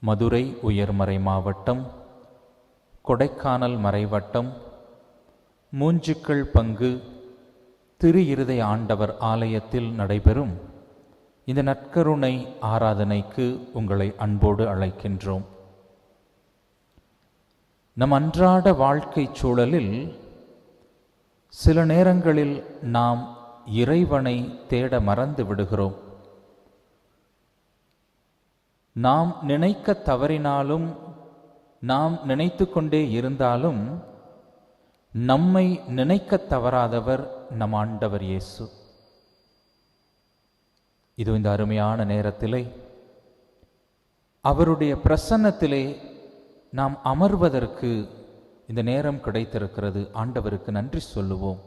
மதுரை உயர்மறை மாவட்டம், கொடைக்கானல் மறைவட்டம், மூஞ்சிக்கள் பங்கு திரு இருதய ஆண்டவர் ஆலயத்தில் நடைபெறும் இந்த நற்கருணை ஆராதனைக்கு உங்களை அன்போடு அழைக்கின்றோம். நம் அன்றாட வாழ்க்கை சூழலில் சில நேரங்களில் நாம் இறைவனை தேட மறந்து விடுகிறோம். நாம் நினைக்க தவறினாலும், நாம் நினைத்து கொண்டே இருந்தாலும், நம்மை நினைக்க தவறாதவர் நம் ஆண்டவர் இயேசு. இது இந்த அருமையான நேரத்திலே அவருடைய பிரசன்னத்திலே நாம் அமர்வதற்கு இந்த நேரம் கிடைத்திருக்கிறது. ஆண்டவருக்கு நன்றி சொல்லுவோம்.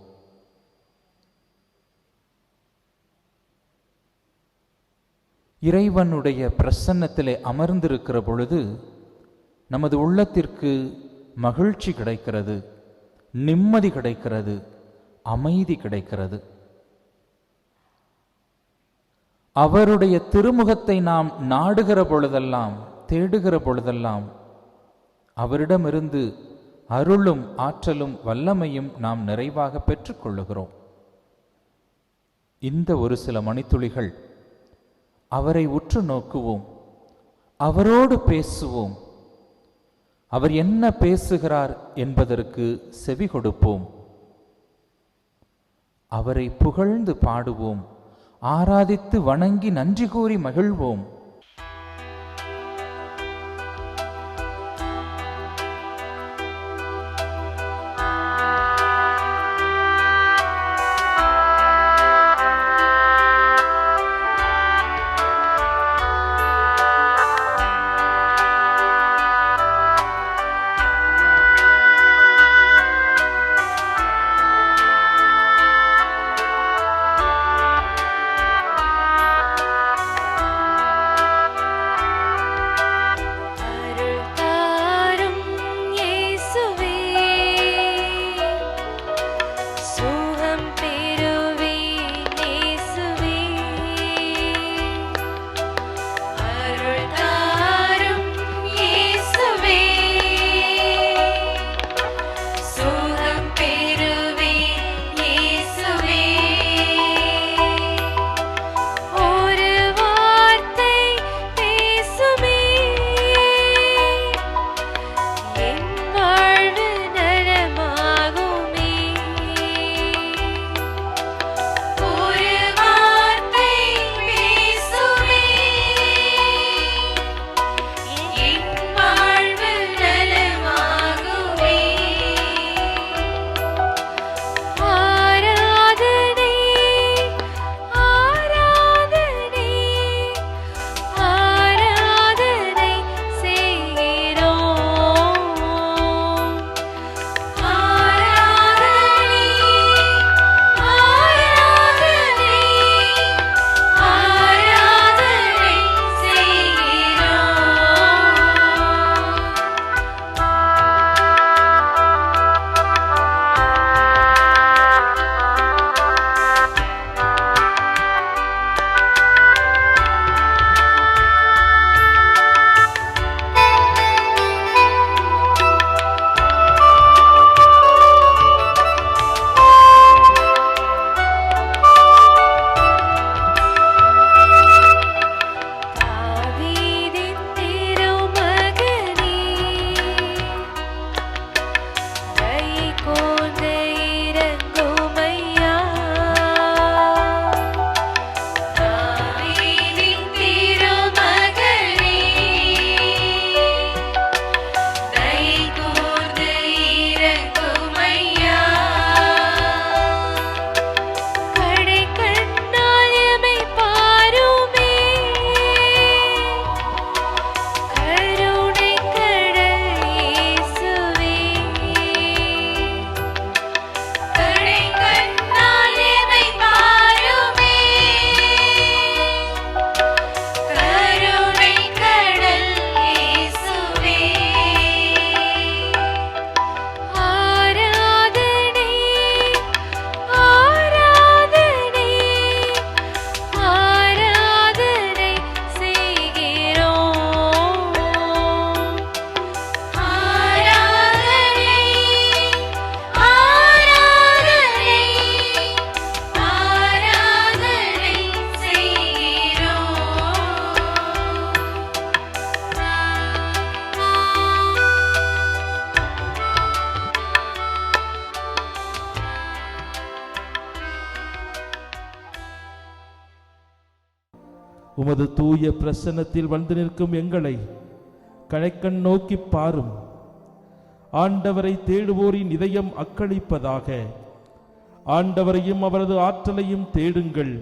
இறைவனுடைய பிரசன்னத்திலே அமர்ந்திருக்கிற பொழுது நமது உள்ளத்திற்கு மகிழ்ச்சி கிடைக்கிறது, நிம்மதி கிடைக்கிறது, அமைதி கிடைக்கிறது. அவருடைய திருமுகத்தை நாம் நாடுகிற பொழுதெல்லாம், தேடுகிற பொழுதெல்லாம் அவரிடமிருந்து அருளும் ஆற்றலும் வல்லமையும் நாம் நிறைவாக பெற்றுக்கொள்ளுகிறோம். இந்த ஒரு சில மணித்துளிகள் அவரை உற்று நோக்குவோம், அவரோடு பேசுவோம். அவர் என்ன பேசுகிறார் என்பதற்கு செவி கொடுப்போம். அவரை புகழ்ந்து பாடுவோம், ஆராதித்து வணங்கி நன்றி கூறி மகிழ்வோம். உமது தூய பிரசன்னத்தில் வந்து நிற்கும் எங்களை கழைக்கண் நோக்கி பாரும். ஆண்டவரை தேடுவோரின் இதயம் அக்களிப்பதாக. ஆண்டவரையும் அவரது ஆற்றலையும் தேடுங்கள்.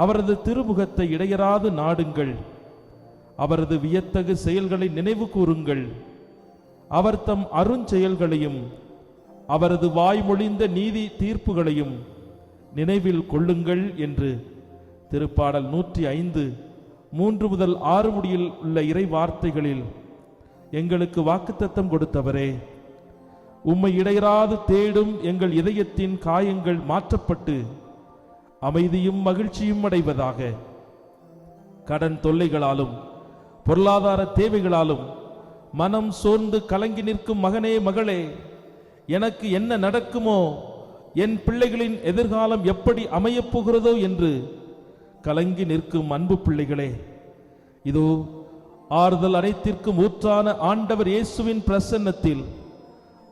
அவரது திருமுகத்தை இடையராது நாடுங்கள். அவரது வியத்தகு செயல்களை நினைவு கூறுங்கள். அவர் தம் அருஞ்செயல்களையும் அவரது வாய்மொழிந்த நீதி தீர்ப்புகளையும் நினைவில் கொள்ளுங்கள் என்று திருப்பாடல் 105 3 முதல் 6 முடியில் உள்ள இறை வார்த்தைகளில் எங்களுக்கு வாக்குத்தத்தம் கொடுத்தவரே, உம்மை இடையராது தேடும் எங்கள் இதயத்தின் காயங்கள் மாற்றப்பட்டு அமைதியும் மகிழ்ச்சியும் அடைவதாக. கடன் தொல்லைகளாலும் பொருளாதார தேவைகளாலும் மனம் சோர்ந்து கலங்கி நிற்கும் மகனே, மகளே, எனக்கு என்ன நடக்குமோ, என் பிள்ளைகளின் எதிர்காலம் எப்படி அமையப் போகிறதோ என்று கலங்கி நிற்கும் அன்பு பிள்ளைகளே, இதோ ஆறுதல் அனைத்திற்கும் ஊற்றான ஆண்டவர் இயேசுவின் பிரசன்னத்தில்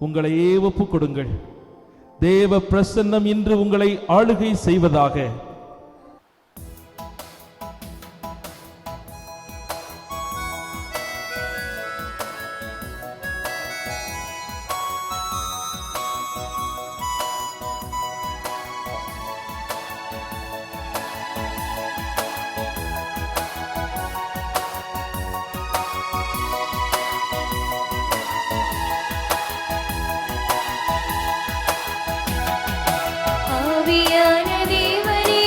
உங்களையே ஒப்புக் கொடுங்கள். தேவ பிரசன்னம் இன்று உங்களை ஆளுகை செய்வதாக. ஆவியான தேவனே,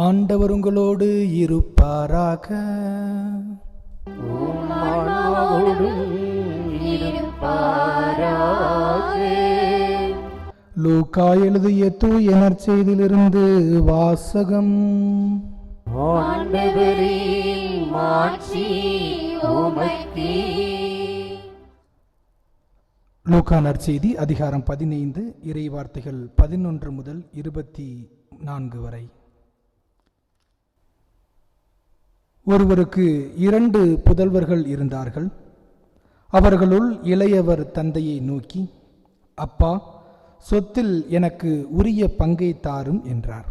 ஆண்டவர் உங்களோடு இருப்பாராக. லூக்கா எழுதிய தூய நற்செய்தியிலிருந்து வாசகம். லூக்கா நற்செய்தி அதிகாரம் 15 இறைவார்த்தைகள் 11 முதல் 24 வரை. ஒருவருக்கு 2 புதல்வர்கள் இருந்தார்கள். அவர்களுள் இளையவர் தந்தையை நோக்கி, அப்பா, சொத்தில் எனக்கு உரிய பங்கை தாரும் என்றார்.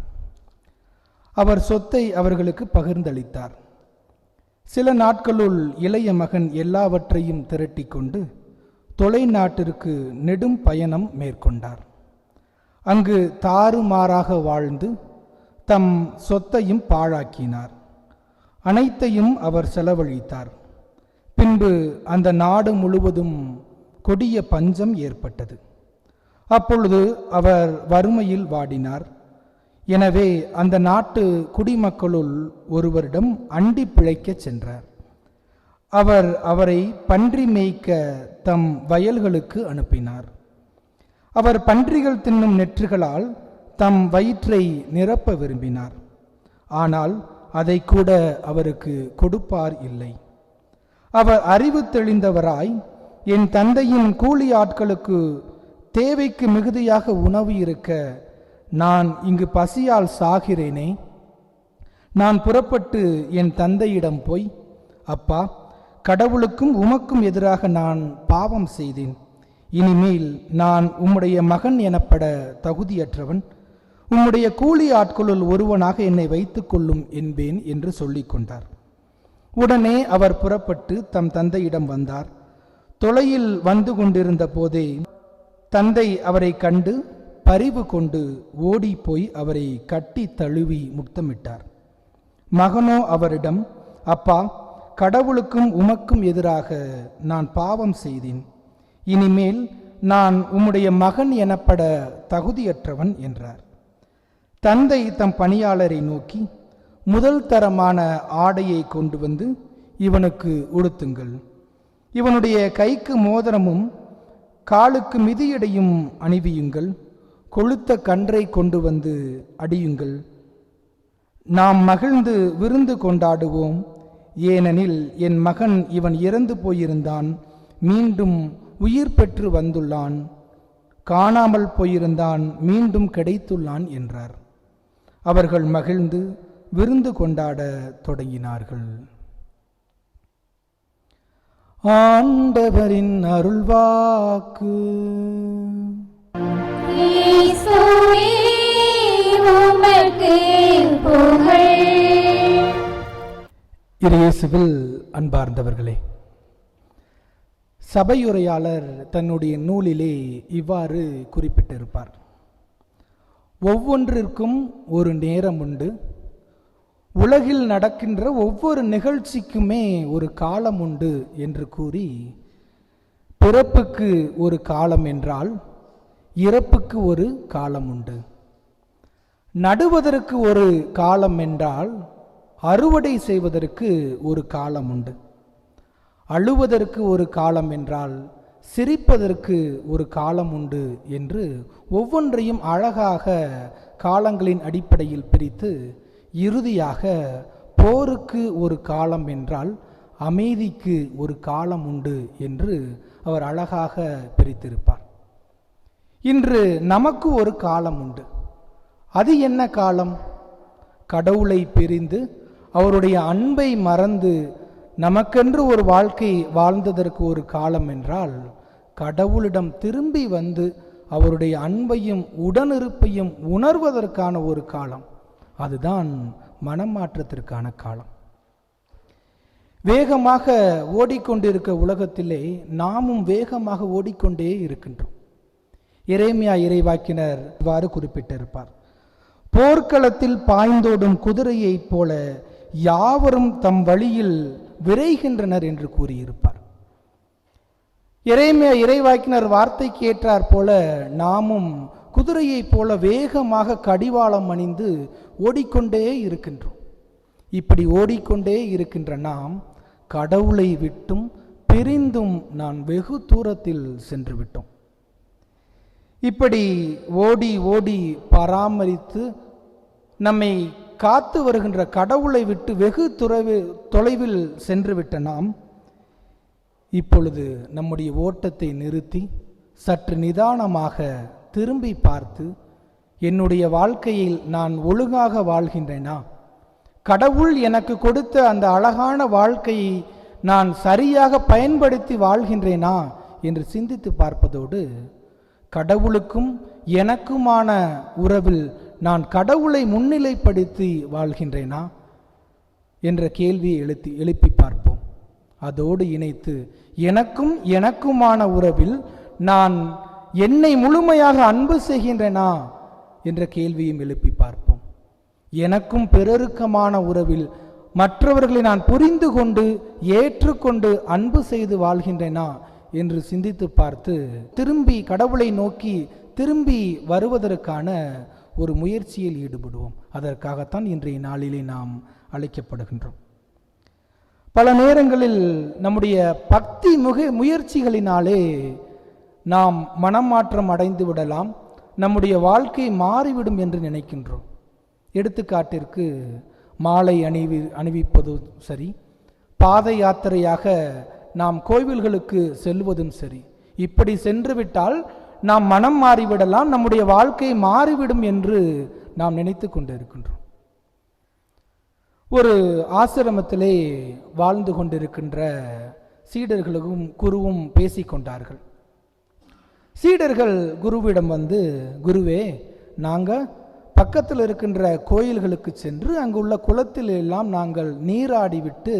அவர் சொத்தை அவர்களுக்கு பகிர்ந்தளித்தார். சில நாட்களுள் இளைய மகன் எல்லாவற்றையும் திரட்டி கொண்டு தொலைநாட்டிற்கு நெடும் பயணம் மேற்கொண்டார். அங்கு தாறுமாறாக வாழ்ந்து தம் சொத்தையும் பாழாக்கினார். அனைத்தையும் அவர் செலவழித்தார். பின்பு அந்த நாடு முழுவதும் கொடிய பஞ்சம் ஏற்பட்டது. அப்பொழுது அவர் வறுமையில் வாடினார். எனவே அந்த நாட்டு குடிமக்களுள் ஒருவரிடம் அண்டி பிழைக்கச் சென்றார். அவர் அவரை பன்றி மேய்க்க தம் வயல்களுக்கு அனுப்பினார். அவர் பன்றிகள் தின்னும் நெற்றுகளால் தம் வயிற்றை நிரப்ப விரும்பினார். ஆனால் அதை கூட அவருக்கு கொடுப்பார் இல்லை. அவர் அறிவு தெளிந்தவராய், என் தந்தையின் கூலி ஆட்களுக்கு தேவைக்கு மிகுதியாக உணவு இருக்க நான் இங்கு பசியால் சாகிறேனே. நான் புறப்பட்டு என் தந்தையிடம் போய், அப்பா, கடவுளுக்கும் உமக்கும் எதிராக நான் பாவம் செய்தேன். இனிமேல் நான் உம்முடைய மகன் எனப்பட தகுதியற்றவன். உம்முடைய கூலி ஆட்களுள் ஒருவனாக என்னை வைத்துக் கொள்ளும் என்பேன் என்று சொல்லிக் கொண்டார். உடனே அவர் புறப்பட்டு தம் தந்தையிடம் வந்தார். தொலையில் வந்து கொண்டிருந்த போதே தந்தை அவரை கண்டு பரிவு கொண்டு ஓடி போய் அவரை கட்டி தழுவி முத்தமிட்டார். மகனோ அவரிடம், அப்பா, கடவுளுக்கும் உமக்கும் எதிராக நான் பாவம் செய்தேன். இனிமேல் நான் உம்முடைய மகன் எனப்பட தகுதியற்றவன் என்றார். தந்தை தம் பணியாளரை நோக்கி, முதல் தரமான ஆடையை கொண்டு வந்து இவனுக்கு உடுத்துங்கள். இவனுடைய கைக்கு மோதிரமும் காலுக்கு மிதியடையும் அணிவியுங்கள். கொழுத்த கன்றை கொண்டு வந்து அடியுங்கள். நாம் மகிழ்ந்து விருந்து கொண்டாடுவோம். ஏனெனில் என் மகன் இவன் இறந்து போயிருந்தான், மீண்டும் உயிர் பெற்று வந்துள்ளான். காணாமல் போயிருந்தான், மீண்டும் கிடைத்துள்ளான் என்றார். அவர்கள் மகிழ்ந்து விருந்து கொண்டாட தொடங்கினார்கள். ஆண்டவரின் அருள்வாக்கு. இயேசுவில் அன்பார்ந்தவர்களே, சபையுரையாளர் தன்னுடைய நூலிலே இவ்வாறு குறிப்பிட்டிருப்பார். ஒவ்வொன்றிற்கும் ஒரு நேரம் உண்டு. உலகில் நடக்கின்ற ஒவ்வொரு நிகழ்ச்சிக்குமே ஒரு காலம் உண்டு என்று கூறி, பிறப்புக்கு ஒரு காலம் என்றால் இறப்புக்கு ஒரு காலம் உண்டு. நடுவதற்கு ஒரு காலம் என்றால் அறுவடை செய்வதற்கு ஒரு காலம் உண்டு. அழுவதற்கு ஒரு காலம் என்றால் சிரிப்பதற்கு ஒரு காலம் உண்டு என்று ஒவ்வொன்றையும் அழகாக காலங்களின் அடிப்படையில் பிரித்து, இறுதியாக போருக்கு ஒரு காலம் என்றால் அமைதிக்கு ஒரு காலம் உண்டு என்று அவர் அழகாக பிரித்திருப்பார். இன்று நமக்கு ஒரு காலம் உண்டு. அது என்ன காலம்? கடவுளை பிரிந்து அவருடைய அன்பை மறந்து நமக்கென்று ஒரு வாழ்க்கை வாழ்ந்ததற்கு ஒரு காலம் என்றால், கடவுளிடம் திரும்பி வந்து அவருடைய அன்பையும் உடனிருப்பையும் உணர்வதற்கான ஒரு காலம். அதுதான் மனமாற்றத்திற்கான காலம். வேகமாக ஓடிக்கொண்டிருக்க உலகத்திலே நாமும் வேகமாக ஓடிக்கொண்டே இருக்கின்றோம். எரேமியா இறைவாக்கினர் இவ்வாறு குறிப்பிட்டிருப்பார். போர்க்களத்தில் பாய்ந்தோடும் குதிரையைப் போல யாவரும் தம் வழியில் விரைகின்றனர் என்று கூறியிருப்பார். எரேமியா இறைவாக்கினர் வார்த்தைக்கு ஏற்றார் போல நாமும் குதிரையைப் போல வேகமாக கடிவாளம் அணிந்து ஓடிக்கொண்டே இருக்கின்றோம். இப்படி ஓடிக்கொண்டே இருக்கின்ற நாம் கடவுளை விட்டும் பிரிந்தும் நான் வெகு தூரத்தில் சென்று விட்டோம். இப்படி ஓடி ஓடி பராமரித்து நம்மை காத்து வருகின்ற கடவுளை விட்டு வெகு தொலைவில் சென்று விட்ட நாம் இப்பொழுது நம்முடைய ஓட்டத்தை நிறுத்தி சற்று நிதானமாக திரும்பி பார்த்து, என்னுடைய வாழ்க்கையில் நான் ஒழுங்காக வாழ்கின்றேனா, கடவுள் எனக்கு கொடுத்த அந்த அழகான வாழ்க்கையை நான் சரியாக பயன்படுத்தி வாழ்கின்றேனா என்று சிந்தித்து பார்ப்பதோடு, கடவுளுக்கும் எனக்குமான உறவில் நான் கடவுளை முன்னிலைப்படுத்தி வாழ்கின்றேனா என்ற கேள்வியை எழுப்பி பார்ப்போம். அதோடு இணைத்து எனக்குமான உறவில் நான் என்னை முழுமையாக அன்பு செய்கின்றேனா என்ற கேள்வியும் எழுப்பி பார்ப்போம். எனக்கும் பிறருக்குமான உறவில் மற்றவர்களை நான் புரிந்து கொண்டு ஏற்றுக்கொண்டு அன்பு செய்து வாழ்கின்றேனா என்று சிந்தித்து பார்த்து திரும்பி கடவுளை நோக்கி திரும்பி வருவதற்கான ஒரு முயற்சியில் ஈடுபடுவோம். அதற்காகத்தான் இன்றைய நாளிலே நாம் அழைக்கப்படுகின்றோம். பல நேரங்களில் நம்முடைய பக்தி முயற்சிகளினாலே நாம் மனமாற்றம் அடைந்து விடலாம், நம்முடைய வாழ்க்கை மாறிவிடும் என்று நினைக்கின்றோம். எடுத்துக்காட்டிற்கு மாலை அணிவிப்பதும் சரி, பாத யாத்திரையாக நாம் கோவில்களுக்கு செல்வதும் சரி, இப்படி சென்று விட்டால் நாம் மனம் மாறிவிடலாம், நம்முடைய வாழ்க்கை மாறிவிடும் என்று நாம் நினைத்து கொண்டிருக்கின்றோம். ஒரு ஆசிரமத்திலே வாழ்ந்து கொண்டிருக்கின்ற சீடர்களும் குருவும் பேசிக்கொண்டார்கள். சீடர்கள் குருவிடம் வந்து, குருவே, நாங்கள் பக்கத்தில் இருக்கின்ற கோயில்களுக்கு சென்று அங்குள்ள குளத்தில் எல்லாம் நாங்கள் நீராடிவிட்டு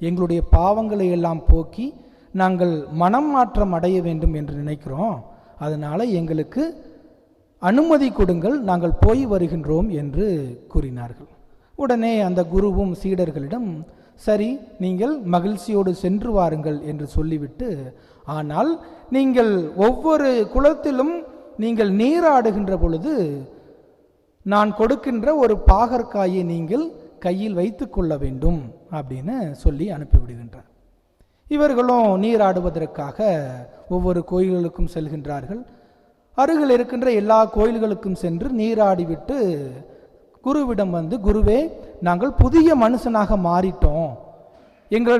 எங்களுடைய பாவங்களை எல்லாம் போக்கி நாங்கள் மனம் மாற்றம் அடைய வேண்டும் என்று நினைக்கிறோம். அதனால் எங்களுக்கு அனுமதி கொடுங்கள், நாங்கள் போய் வருகின்றோம் என்று கூறினார்கள். உடனே அந்த குருவும் சீடர்களிடம், சரி, நீங்கள் மகிழ்ச்சியோடு சென்று வாருங்கள் என்று சொல்லிவிட்டு, ஆனால் நீங்கள் ஒவ்வொரு குளத்திலும் நீங்கள் நீராடுகின்ற பொழுது நான் கொடுக்கின்ற ஒரு பாகற்காயை நீங்கள் கையில் வைத்து கொள்ள வேண்டும் அப்படின்னு சொல்லி அனுப்பிவிடுகின்றார். இவர்களும் நீராடுவதற்காக ஒவ்வொரு கோயில்களுக்கும் செல்கின்றார்கள். அருகில் இருக்கின்ற எல்லா கோயில்களுக்கும் சென்று நீராடிவிட்டு குருவிடம் வந்து, குருவே, நாங்கள் புதிய மனுஷனாக மாறிட்டோம்,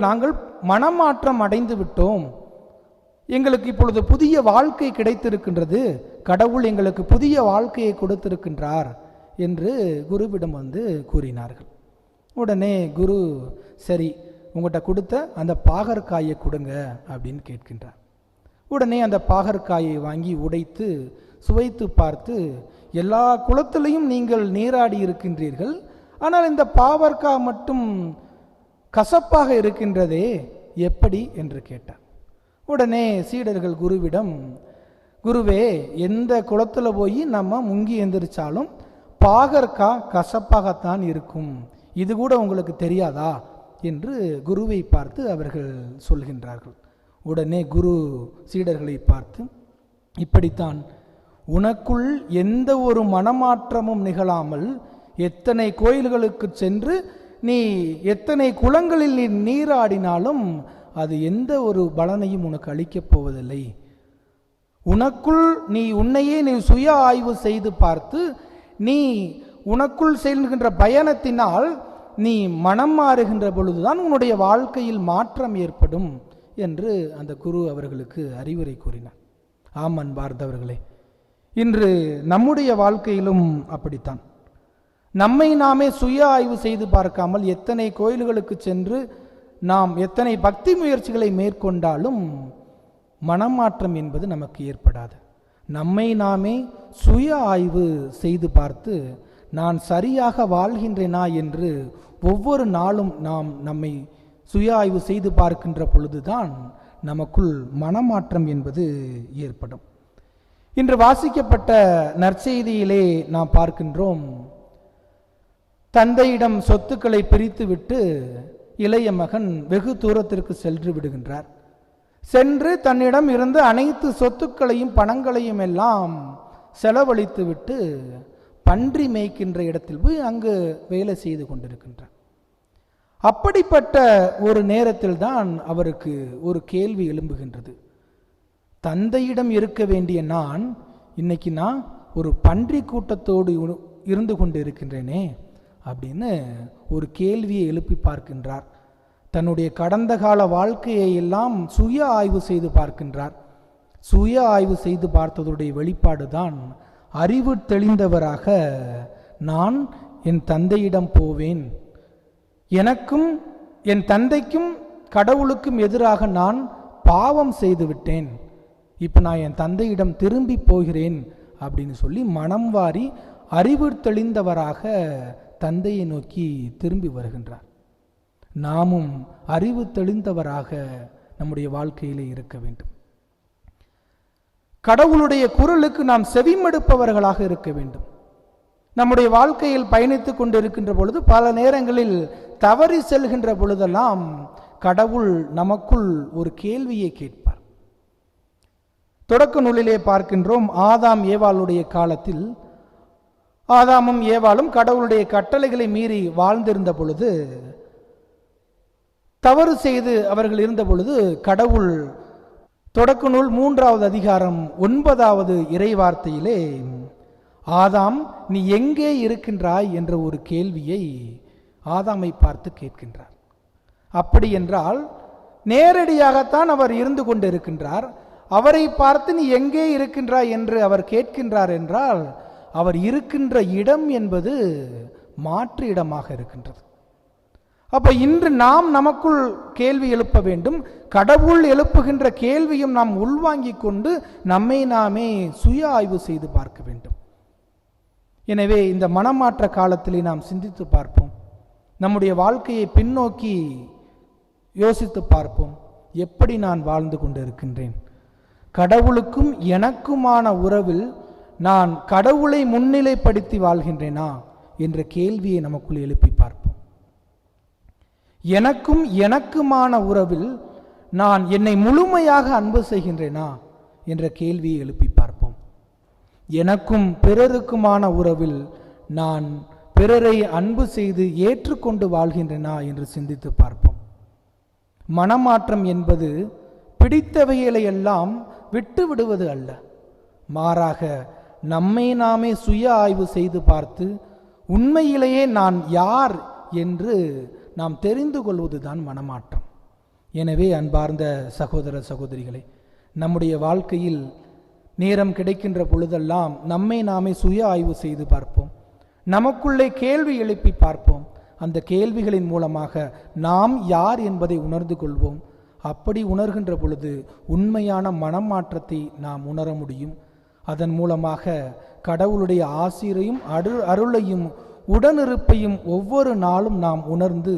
நாங்கள் மனமாற்றம் அடைந்து விட்டோம், எங்களுக்கு இப்பொழுது புதிய வாழ்க்கை கிடைத்திருக்கின்றது, கடவுள் எங்களுக்கு புதிய வாழ்க்கையை கொடுத்திருக்கின்றார் என்று குருவிடம் வந்து கூறினார்கள். உடனே குரு, சரி, உங்கள்கிட்ட கொடுத்த அந்த பாகற்காயை கொடுங்க அப்படின்னு கேட்கின்றார். உடனே அந்த பாகற்காயை வாங்கி உடைத்து சுவைத்து பார்த்து, எல்லா குளத்திலையும் நீங்கள் நீராடி இருக்கின்றீர்கள், ஆனால் இந்த பாகற்காய் மட்டும் கசப்பாக இருக்கின்றதே, எப்படி என்று கேட்டார். உடனே சீடர்கள் குருவிடம், குருவே, எந்த குளத்தில் போய் நம்ம முங்கி எந்திரிச்சாலும் பாகற்காய் கசப்பாகத்தான் இருக்கும், இது கூட உங்களுக்கு தெரியாதா என்று குருவை பார்த்து அவர்கள் சொல்கின்றார்கள். உடனே குரு சீடர்களை பார்த்து, இப்படித்தான் உனக்குள் எந்த ஒரு மனமாற்றமும் நிகழாமல் எத்தனை கோயில்களுக்கு சென்று நீ எத்தனை குளங்களில் நீ நீராடினாலும் அது எந்த ஒரு பலனையும் உனக்கு அளிக்கப் போவதில்லை. உனக்குள் நீ உன்னையே நீ சுய ஆய்வு செய்து பார்த்து நீ உனக்குள் செல்கின்ற பயணத்தினால் நீ மனம் மாறுகின்ற பொழுதுதான் உன்னுடைய வாழ்க்கையில் மாற்றம் ஏற்படும் என்று அந்த குரு அவர்களுக்கு அறிவுரை கூறினார். ஆம் அன்பார்ந்தவர்களே, இன்று நம்முடைய வாழ்க்கையிலும் அப்படித்தான். நம்மை நாமே சுய ஆய்வு செய்து பார்க்காமல் எத்தனை கோயில்களுக்கு சென்று நாம் எத்தனை பக்தி முயற்சிகளை மேற்கொண்டாலும் மனமாற்றம் என்பது நமக்கு ஏற்படாது. நம்மை நாமே சுய ஆய்வு செய்து பார்த்து நான் சரியாக வாழ்கின்றேனா என்று ஒவ்வொரு நாளும் நாம் நம்மை சுய ஆய்வு செய்து பார்க்கின்ற பொழுதுதான் நமக்குள் மனமாற்றம் என்பது ஏற்படும். இன்று வாசிக்கப்பட்ட நற்செய்தியிலே நாம் பார்க்கின்றோம், தந்தையிடம் சொத்துக்களை பிரித்துவிட்டு இளைய மகன் வெகு தூரத்திற்கு சென்று விடுகின்றார். சென்று தன்னிடம் இருந்த அனைத்து சொத்துக்களையும் பணங்களையும் எல்லாம் செலவழித்துவிட்டு பன்றி மேய்க்கின்ற இடத்தில் போய் அங்கு வேலை செய்து கொண்டிருக்கின்றார். அப்படிப்பட்ட ஒரு நேரத்தில் தான் அவருக்கு ஒரு கேள்வி எழும்புகின்றது. தந்தையிடம் இருக்க வேண்டிய நான் இன்னைக்கு ஒரு பன்றி கூட்டத்தோடு இருந்து கொண்டு இருக்கின்றேனே அப்படின்னு ஒரு கேள்வியை எழுப்பி பார்க்கின்றார். தன்னுடைய கடந்த கால வாழ்க்கையை எல்லாம் சுய ஆய்வு செய்து பார்க்கின்றார். சுய ஆய்வு செய்து பார்த்ததுடைய வெளிப்பாடு தான், அறிவு தெளிந்தவராக நான் என் தந்தையிடம் போவேன், எனக்கும் என் தந்தைக்கும் கடவுளுக்கும் எதிராக நான் பாவம் செய்து விட்டேன், இப்போ நான் என் தந்தையிடம் திரும்பி போகிறேன் அப்படின்னு சொல்லி மனம் வாரி அறிவு தெளிந்தவராக தந்தையை நோக்கி திரும்பி வருகின்றார். நாமும் அறிவு தெளிந்தவராக நம்முடைய வாழ்க்கையிலே இருக்க வேண்டும். கடவுளுடைய குரலுக்கு நாம் செவிமடுப்பவர்களாக இருக்க வேண்டும். நம்முடைய வாழ்க்கையில் பயணித்துக் கொண்டிருக்கின்ற பொழுது பல நேரங்களில் தவறி செல்கின்ற பொழுதெல்லாம் கடவுள் நமக்குள் ஒரு கேள்வியை கேட்பார். தொடக்க நூலிலே பார்க்கின்றோம், ஆதாம் ஏவாளுடைய காலத்தில் ஆதாமும் ஏவாளும் கடவுளுடைய கட்டளைகளை மீறி வாழ்ந்திருந்த பொழுது, தவறு செய்து அவர்கள் இருந்த பொழுது, கடவுள் தொடக்க நூல் 3வது அதிகாரம் 9வது இறை வார்த்தையிலே, ஆதாம் நீ எங்கே இருக்கின்றாய் என்ற ஒரு கேள்வியை ஆதாமை பார்த்து கேட்கின்றார். அப்படி என்றால் நேரடியாகத்தான் அவர் இருந்து கொண்டிருக்கின்றார். அவரை பார்த்து நீ எங்கே இருக்கின்றாய் என்று அவர் கேட்கின்றார் என்றால், அவர் இருக்கின்ற இடம் என்பது மாற்று இடமாக இருக்கின்றது. அப்ப இன்று நாம் நமக்குள் கேள்வி எழுப்ப வேண்டும். கடவுள் எழுப்புகின்ற கேள்வியும் நாம் உள்வாங்கிக் கொண்டு நம்மை நாமே சுய ஆய்வு செய்து பார்க்க வேண்டும். எனவே இந்த மனமாற்ற காலத்திலே நாம் சிந்தித்து பார்ப்போம். நம்முடைய வாழ்க்கையை பின்னோக்கி யோசித்து பார்ப்போம். எப்படி நான் வாழ்ந்து கொண்டு இருக்கின்றேன்? கடவுளுக்கும் எனக்குமான உறவில் நான் கடவுளை முன்னிலைப்படுத்தி வாழ்கின்றேனா என்ற கேள்வியை நமக்குள் எழுப்பி பார்ப்போம். எனக்கும் எனக்குமான உறவில் நான் என்னை முழுமையாக அன்பு செய்கின்றேனா என்ற கேள்வியை எழுப்பி பார்ப்போம். எனக்கும் பிறருக்குமான உறவில் நான் பிறரை அன்பு செய்து ஏற்றுக்கொண்டு வாழ்கின்றேனா என்று சிந்தித்து பார்ப்போம். மனமாற்றம் என்பது பிடித்தவைகளை எல்லாம் விட்டு விடுவது அல்ல, மாறாக நம்மை நாமே சுய ஆய்வு செய்து பார்த்து உண்மையிலேயே நான் யார் என்று நாம் தெரிந்து கொள்வதுதான் மனமாற்றம். எனவே அன்பார்ந்த சகோதர சகோதரிகளே, நம்முடைய வாழ்க்கையில் நேரம் கிடைக்கின்ற பொழுதெல்லாம் நம்மை நாமே சுய ஆய்வு செய்து பார்ப்போம். நமக்குள்ளே கேள்வி எழுப்பி பார்ப்போம். அந்த கேள்விகளின் மூலமாக நாம் யார் என்பதை உணர்ந்து கொள்வோம். அப்படி உணர்கின்ற பொழுது உண்மையான மனமாற்றத்தை நாம் உணர முடியும். அதன் மூலமாக கடவுளுடைய ஆசீரையும் அருளையும் உடனிருப்பையும் ஒவ்வொரு நாளும் நாம் உணர்ந்து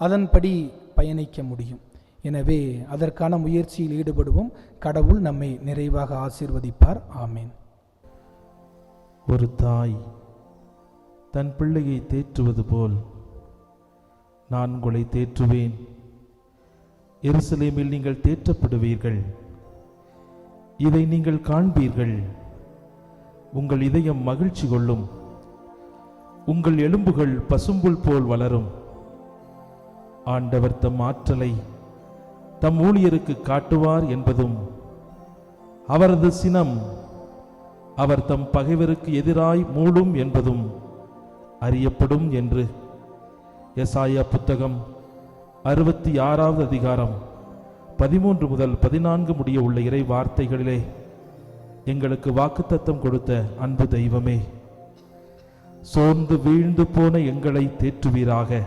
அதன்படி பயணிக்க முடியும். எனவே அதற்கான முயற்சியில் ஈடுபடுவோம். கடவுள் நம்மை நிறைவாக ஆசீர்வதிப்பார். ஆமேன். ஒரு தாய் தன் பிள்ளையை தேற்றுவது போல் நான் உங்களை தேற்றுவேன். எருசலேமில் நீங்கள் தேற்றப்படுவீர்கள், இதை நீங்கள் காண்பீர்கள். உங்கள் இதயம் மகிழ்ச்சி கொள்ளும், உங்கள் எலும்புகள் பசும்புல் போல் வளரும். ஆண்டவர் தம் ஆற்றலை தம் ஊழியருக்கு காட்டுவார் என்பதும், அவரது சினம் அவர் தம் பகைவருக்கு எதிராய் மூடும் என்பதும் அறியப்படும் என்று எசாயா புத்தகம் 66வது அதிகாரம் 13 முதல் 14 முடிய உள்ள இறை வார்த்தைகளிலே எங்களுக்கு வாக்குத்தத்தம் கொடுத்த அன்பு தெய்வமே, சோர்ந்து வீழ்ந்து போன எங்களை தேற்றுவீராக.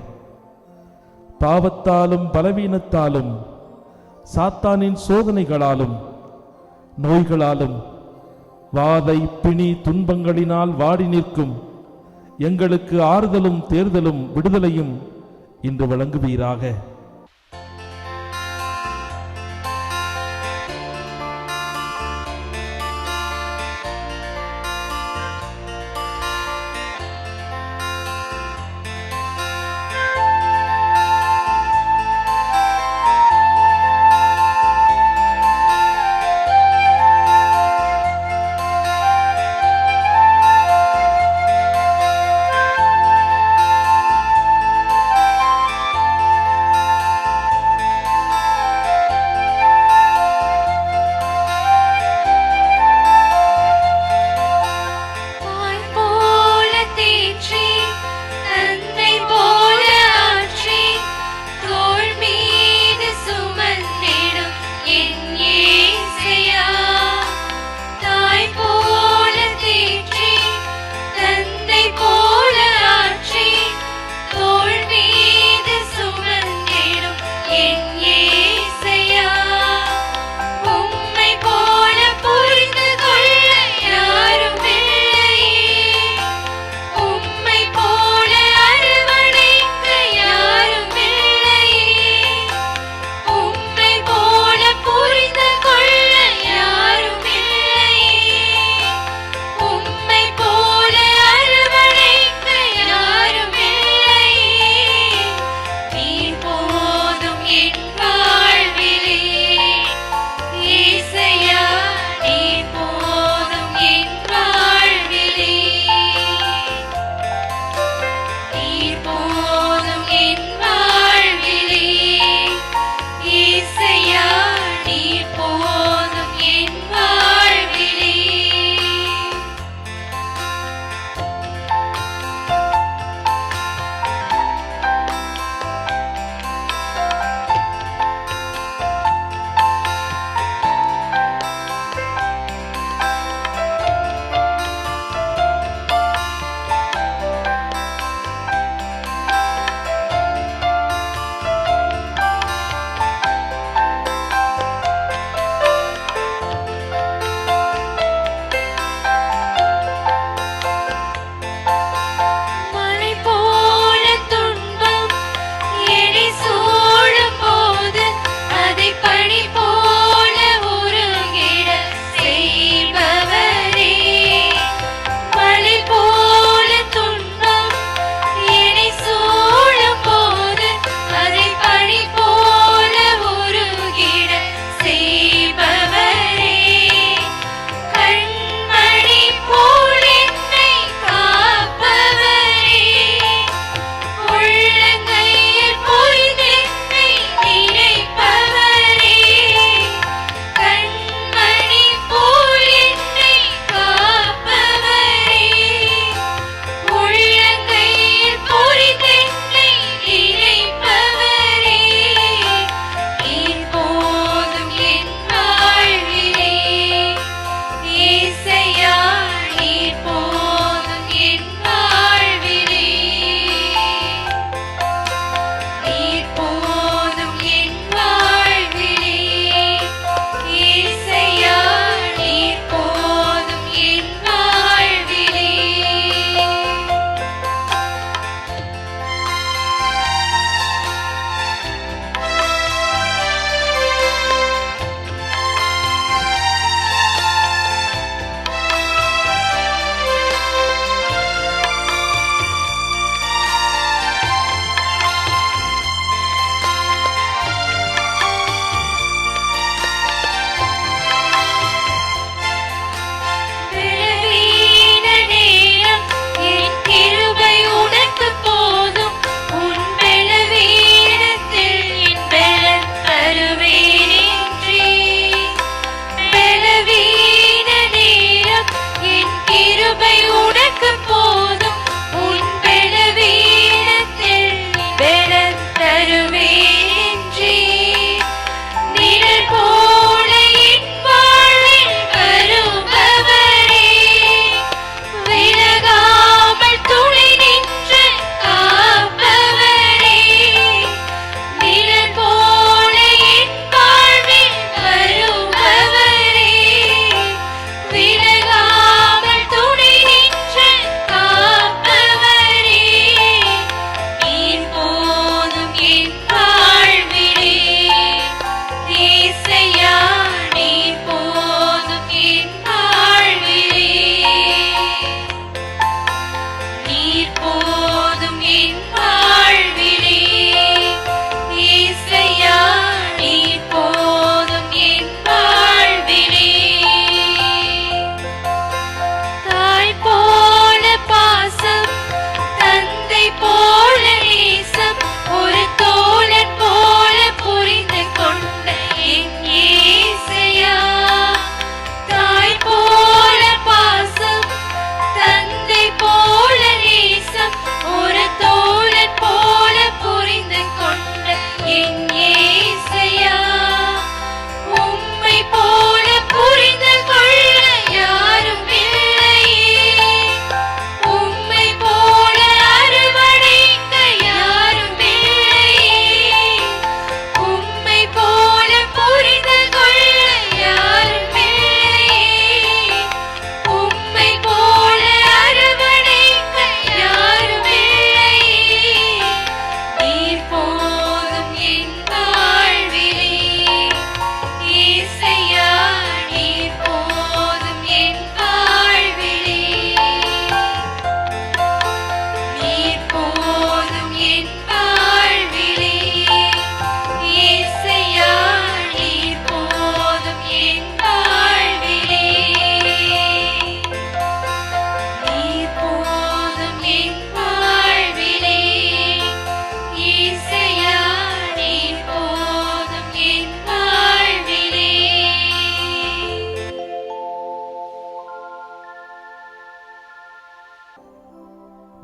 பாவத்தாலும் பலவீனத்தாலும் சாத்தானின் சோதனைகளாலும் நோய்களாலும் வாதை பிணி துன்பங்களினால் வாடி நிற்கும் எங்களுக்கு ஆறுதலும் தேர்தலும் விடுதலையும் இன்று வழங்குவீராக.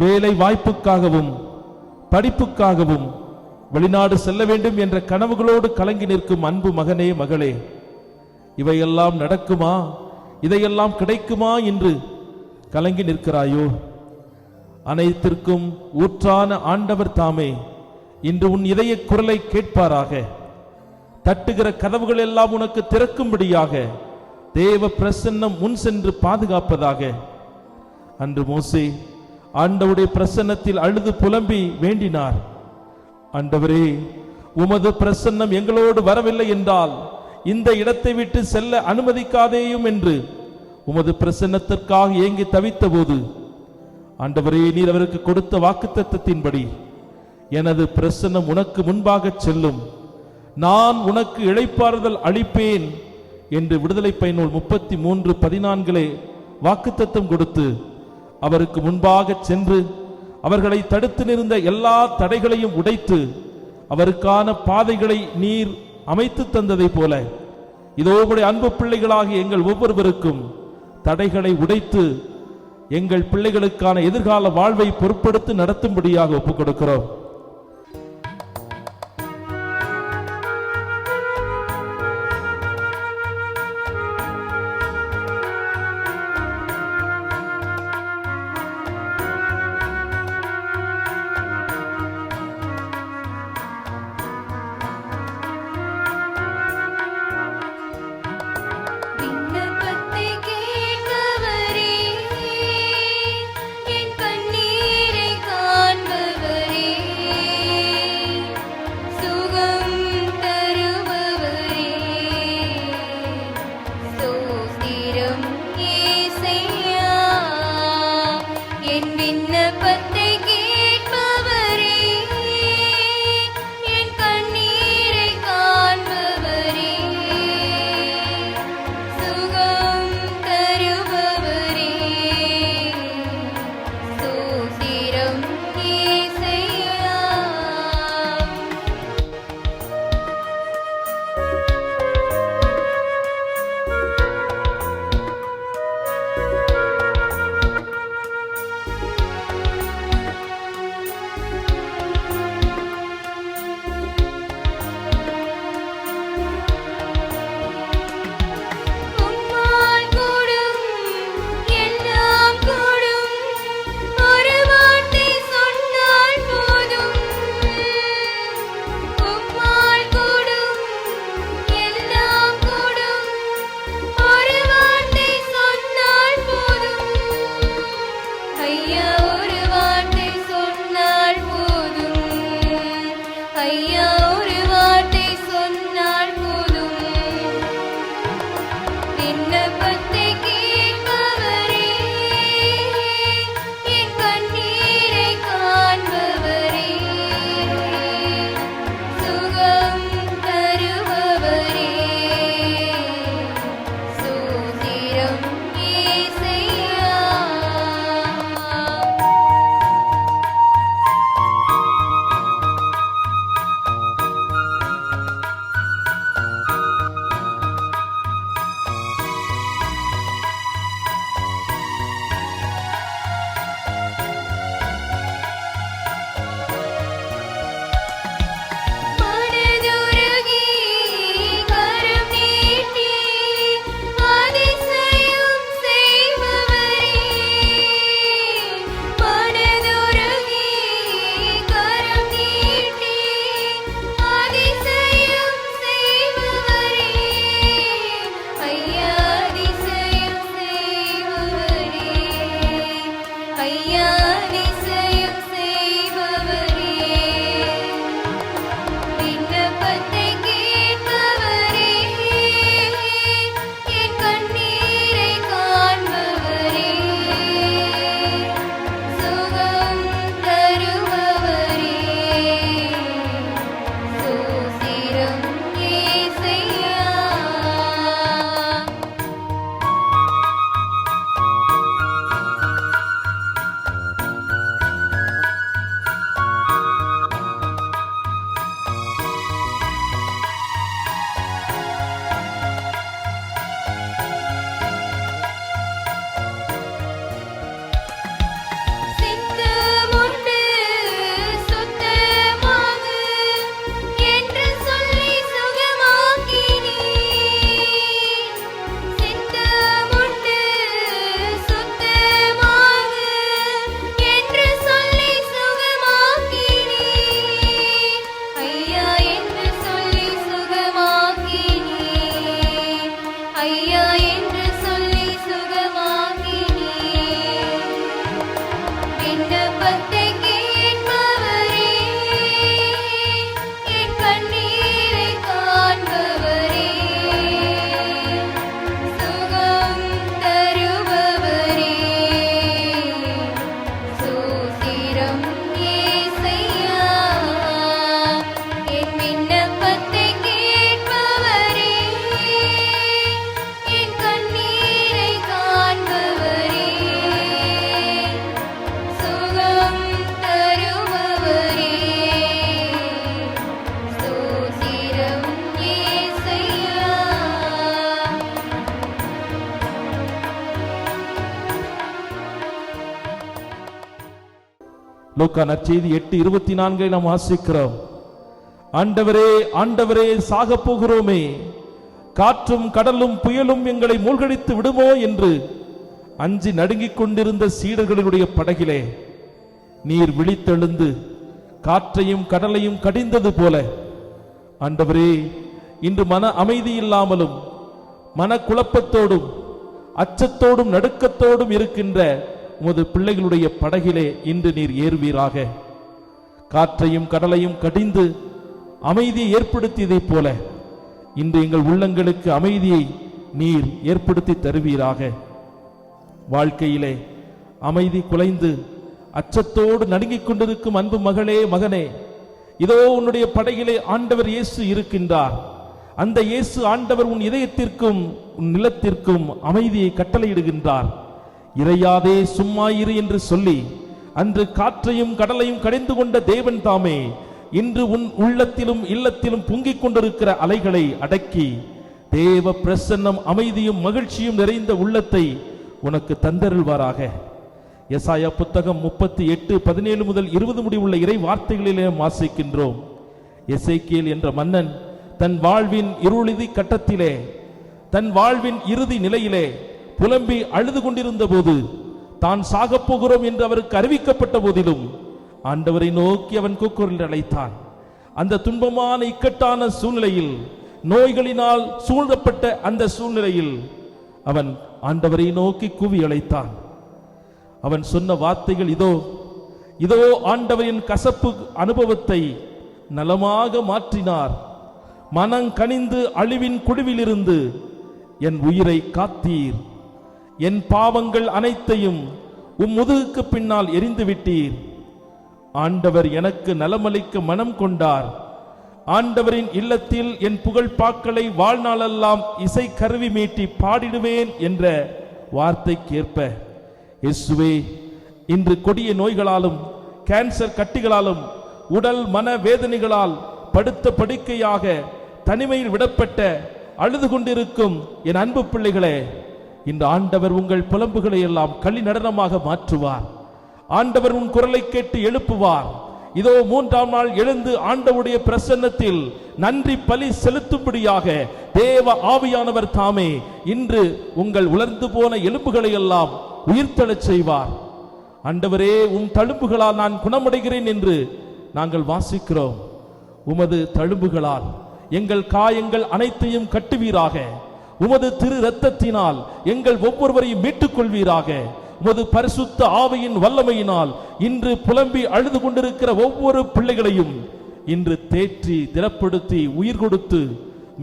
வேலை வாய்ப்புக்காகவும் படிப்புக்காகவும் வெளிநாடு செல்ல வேண்டும் என்ற கனவுகளோடு கலங்கி நிற்கும் அன்பு மகனே மகளே, இவையெல்லாம் நடக்குமா, இதையெல்லாம் கிடைக்குமா என்று கலங்கி நிற்கிறாயோ? அனைத்திற்கும் ஊற்றான ஆண்டவர் தாமே இன்று உன் இதய குரலை கேட்பாராக. தட்டுகிற கதவுகள் எல்லாம் உனக்கு திறக்கும்படியாக தேவ பிரசன்னம் முன் சென்று பாதுகாப்பதாக. அன்று மோசே ஆண்டவருடைய பிரசன்னத்தில் அழுது புலம்பி வேண்டினார், ஆண்டவரே, உமது பிரசன்னம் எங்களோடு வரவில்லை என்றால் இந்த இடத்தை விட்டு செல்ல அனுமதிக்காதேயும் என்று உமது பிரசன்னத்திற்காக ஏங்கி தவித்த போது, ஆண்டவரே, நீர் அவருக்கு கொடுத்த வாக்குத்தத்தத்தின்படி எனது பிரசன்னம் உனக்கு முன்பாக செல்லும், நான் உனக்கு இளைப்பாறுதல் அளிப்பேன் என்று விடுதலை பயனூல் 33:14 வாக்குத்தத்தம் கொடுத்து அவருக்கு முன்பாக சென்று அவர்களை தடுத்து நிறுந்த எல்லா தடைகளையும் உடைத்து அவருக்கான பாதைகளை நீர் அமைத்து தந்ததை போல இதோ உம்முடைய அன்பு பிள்ளைகளாகிய எங்கள் ஒவ்வொருவருக்கும் தடைகளை உடைத்து எங்கள் பிள்ளைகளுக்கான எதிர்கால வாழ்வை பொறுப்படுத்தி நடத்தும்படியாக ஒப்புக் கொடுக்கிறோம். விண்ணப்பத்தை கேட்பவரே, என் கண்ணீரை காண்பவரே, லூக்கா நற்செய்தி 8:24 நாம் வாசிக்கிறோம். ஆண்டவரே ஆண்டவரே சாக போகிறோமே, காற்றும் கடலும் புயலும் எங்களை மூழ்கடித்து விடுமோ என்று அஞ்சி நடுங்கிக் கொண்டிருந்த சீடர்களுடைய படகிலே நீர் விழித்தெழுந்து காற்றையும் கடலையும் கடிந்தது போல ஆண்டவரே, இன்று மன அமைதி இல்லாமலும் மனக்குழப்பத்தோடும் அச்சத்தோடும் நடுக்கத்தோடும் இருக்கின்ற உமது பிள்ளைகளுடைய படகிலே இன்று நீர் ஏறுவீராக. காற்றையும் கடலையும் கடிந்து அமைதியை ஏற்படுத்தியதைப் போல இன்று எங்கள் உள்ளங்களுக்கு அமைதியை நீர் ஏற்படுத்தி தருவீராக. வாழ்க்கையிலே அமைதி குலைந்து அச்சத்தோடு நடுங்கிக் கொண்டிருக்கும் அன்பு மகளே மகனே, இதோ உன்னுடைய படகிலே ஆண்டவர் இயேசு இருக்கின்றார். அந்த இயேசு ஆண்டவர் உன் இதயத்திற்கும் உன் நிலத்திற்கும் அமைதியை கட்டளையிடுகின்றார். இறையாதே சும்மா இரு என்று சொல்லி அன்று காற்றையும் கடலையும் கடைந்து கொண்ட தேவன் தாமே இன்று உன் உள்ளத்திலும் இல்லத்திலும் பொங்கிக் கொண்டிருக்கிற அலைகளை அடக்கி தேவ பிரசன்னம் அமைதியும் மகிழ்ச்சியும் நிறைந்த உள்ளத்தை உனக்கு தந்தருள்வாராக. எசாயா புத்தகம் 38:17 முதல் 20 முடிவுள்ள இறை வார்த்தைகளிலே வாசிக்கின்றோம். எசேக்கியேல் என்ற மன்னன் தன் வாழ்வின் இருளிதி கட்டத்திலே, தன் வாழ்வின் இறுதி நிலையிலே புலம்பி அழுது கொண்டிருந்த போது, தான் சாகப் போகிறோம் என்று அவருக்கு அறிவிக்கப்பட்ட போதிலும் ஆண்டவரை நோக்கி அவன் கூக்குரல் அழைத்தான். அந்த துன்பமான இக்கட்டான சூழ்நிலையில், நோய்களினால் சூழப்பட்ட அந்த சூழ்நிலையில் அவன் ஆண்டவரை நோக்கி கூவி அழைத்தான். அவன் சொன்ன வார்த்தைகள் இதோ இதோ ஆண்டவரின் கசப்பு அனுபவத்தை நலமாக மாற்றினார். மனம் கனிந்து அழிவின் குழுவிலிருந்து என் உயிரை காத்தீர். என் பாவங்கள் அனைத்தையும் முதுகுக்கு பின்னால் எரிந்து விட்டீர். ஆண்டவர் எனக்கு நலமளிக்க மனம் கொண்டார். ஆண்டவரின் இல்லத்தில் என் புகழ் பாக்களை வாழ்நாளெல்லாம் இசை கருவி மீட்டி பாடிடுவேன் என்ற வார்த்தைக்கேற்ப இயேசுவே, இன்று கொடிய நோய்களாலும் கேன்சர் கட்டிகளாலும் உடல் மன வேதனைகளால் படுத்த படுக்கையாக தனிமையில் விடப்பட்ட அழுது கொண்டிருக்கும் என் அன்பு பிள்ளைகளே, இந்த ஆண்டவர் உங்கள் புலம்புகளை எல்லாம் களி நடனமாக மாற்றுவார். ஆண்டவர் உன் குரலை கேட்டு எழுப்புவார். இதோ 3ஆம் நாள் எழுந்து ஆண்டவருடைய பிரசன்னத்தில் நன்றி பலி செலுத்தும்படியாக தேவ ஆவியானவர் தாமே இன்று உங்கள் உலர்ந்து போன எலும்புகளை எல்லாம் உயிர்த்தெழச் செய்வார். ஆண்டவரே, உம் தழும்புகளால் நான் குணமடைகிறேன் என்று நாங்கள் வாசிக்கிறோம். உமது தழும்புகளால் எங்கள் காயங்கள் அனைத்தையும் கட்டுவீராக. உமது திரு இரத்தத்தினால் எங்கள் ஒவ்வொருவரையும் மீட்டுக் கொள்வீராக. உமது பரிசுத்த ஆவியின் வல்லமையினால் இன்று புலம்பி அழுது கொண்டிருக்கிற ஒவ்வொரு பிள்ளைகளையும் இன்று தேற்றி திடப்படுத்தி உயிர் கொடுத்து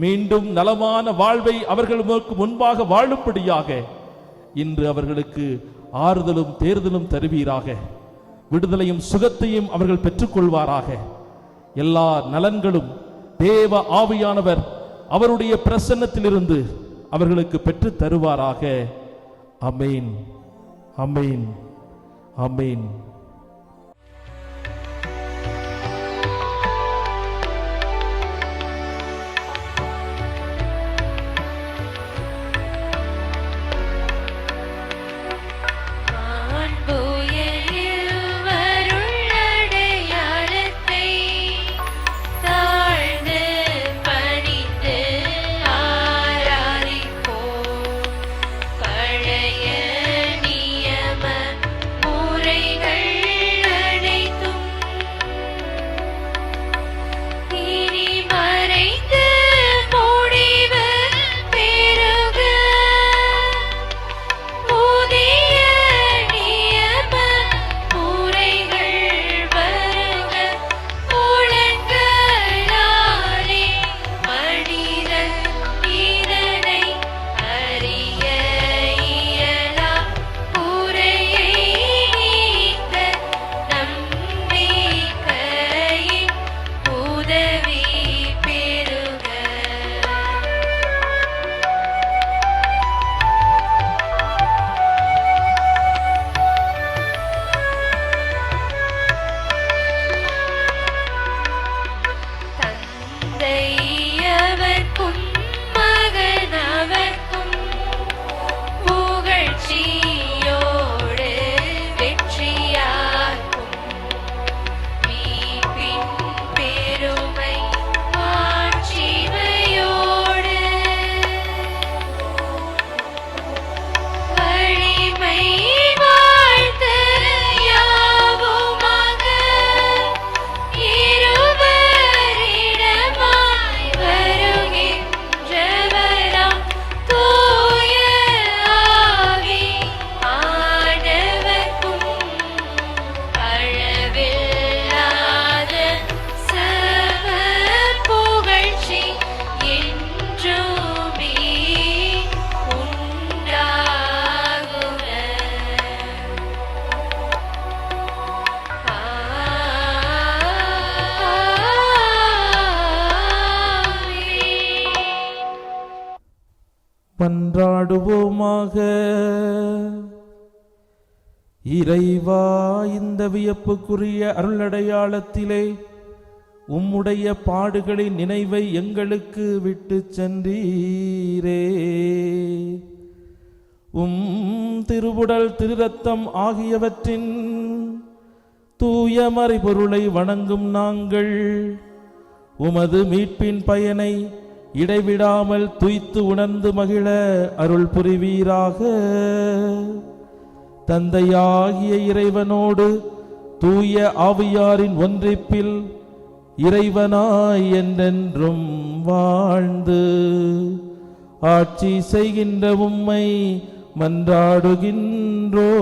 மீண்டும் நலமான வாழ்வை அவர்களுக்கு முன்பாக வாழும்படியாக இன்று அவர்களுக்கு ஆறுதலும் தேர்தலும் தருவீராக. விடுதலையும் சுகத்தையும் அவர்கள் பெற்றுக்கொள்வாராக. எல்லா நலன்களும் தேவ ஆவியானவர் அவருடைய பிரசன்னத்திலிருந்து அவர்களுக்கு பெற்று தருவாராக. ஆமென், ஆமென், ஆமென். பழைய நியம முறைகள் மன்றாடுவோமாக. இறைவா, இந்த வியப்புக்குரிய அருளடையாளத்திலே உம்முடைய பாடுகளின் நினைவை எங்களுக்கு விட்டு சென்றீரே. திருவுடல் திருரத்தம் ஆகியவற்றின் தூய மறைபொருளை வணங்கும் நாங்கள் உமது மீட்பின் பயனை இடைவிடாமல் துய்த்து உணர்ந்து மகிழ அருள் புரிவீராக. தந்தையாகிய இறைவனோடு தூய ஆவியாரின் ஒன்றிப்பில் இறைவனாய் என்றென்றும் வாழ்ந்து ஆட்சி செய்கின்ற உம்மை மன்றாடுகின்றோ.